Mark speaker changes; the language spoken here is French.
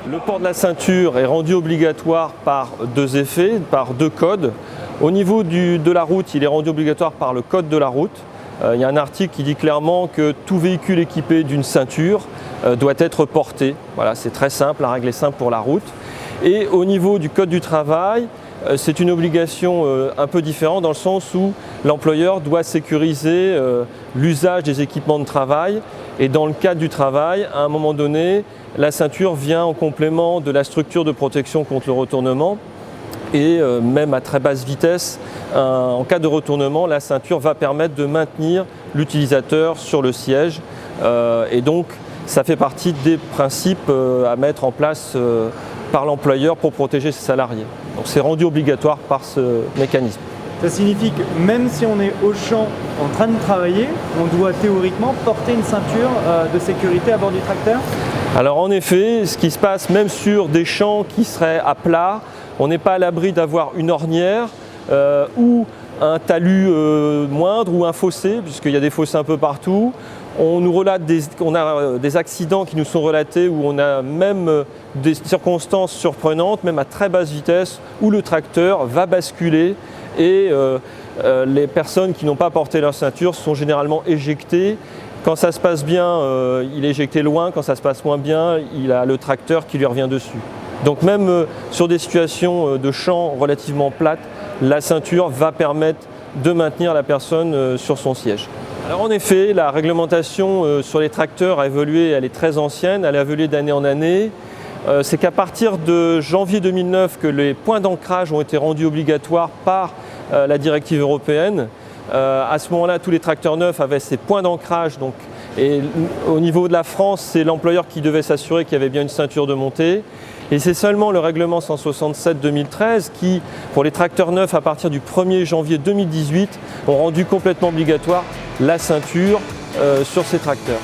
Speaker 1: Le port de la ceinture est rendu obligatoire par deux effets, par deux codes. Au niveau de la route, il est rendu obligatoire par le code de la route. Il y a un article qui dit clairement que tout véhicule équipé d'une ceinture doit être porté. Voilà, c'est très simple, la règle est simple pour la route. Et au niveau du code du travail, c'est une obligation un peu différente dans le sens où l'employeur doit sécuriser l'usage des équipements de travail. Et dans le cadre du travail, à un moment donné, la ceinture vient en complément de la structure de protection contre le retournement. Et même à très basse vitesse, en cas de retournement, la ceinture va permettre de maintenir l'utilisateur sur le siège. Et donc, ça fait partie des principes à mettre en place par l'employeur pour protéger ses salariés. Donc c'est rendu obligatoire par ce mécanisme.
Speaker 2: Ça signifie que même si on est au champ en train de travailler, on doit théoriquement porter une ceinture de sécurité à bord du tracteur?
Speaker 1: Alors en effet, ce qui se passe même sur des champs qui seraient à plat, on n'est pas à l'abri d'avoir une ornière ou un talus moindre ou un fossé, puisqu'il y a des fossés un peu partout. On a des accidents qui nous sont relatés où on a même des circonstances surprenantes, même à très basse vitesse, où le tracteur va basculer et les personnes qui n'ont pas porté leur ceinture sont généralement éjectées. Quand ça se passe bien, il est éjecté loin. Quand ça se passe moins bien, il a le tracteur qui lui revient dessus. Donc même sur des situations de champ relativement plates, la ceinture va permettre de maintenir la personne sur son siège. Alors en effet, la réglementation sur les tracteurs a évolué, elle est très ancienne, elle a évolué d'année en année. C'est qu'à partir de janvier 2009 que les points d'ancrage ont été rendus obligatoires par la directive européenne. À ce moment-là, tous les tracteurs neufs avaient ces points d'ancrage. Et au niveau de la France, c'est l'employeur qui devait s'assurer qu'il y avait bien une ceinture de montée. Et c'est seulement le règlement 167/2013 qui, pour les tracteurs neufs, à partir du 1er janvier 2018, ont rendu complètement obligatoire la ceinture sur ces tracteurs.